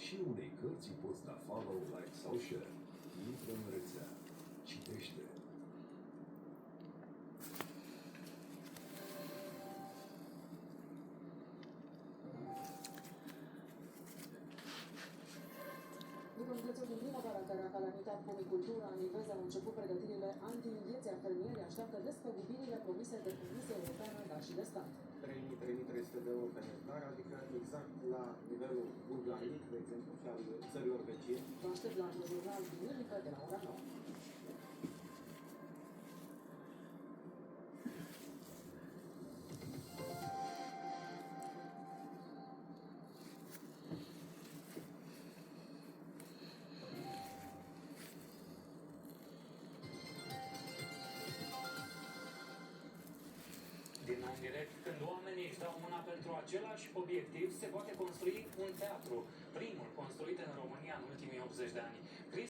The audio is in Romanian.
și unei cărți poți da follow, like sau share. Intră în rețea. Citește. După județul din primăvara care a calamitat pomicultura, Nivez au început pregătirile anti-ingheția. Fermierii așteaptă despăgubirile promise de Comisia Europeană, dar și de stat. 3.300 de euro pe hectar, adică exact la nivelul Bulgariei, de exemplu, și al țărilor vecine. Vă aștept la un jurnal duminică de la ora 9. Din nou în direct, când oamenii își dau mâna pentru același obiectiv, se poate construi un teatru, primul construit în România în ultimii 80 de ani.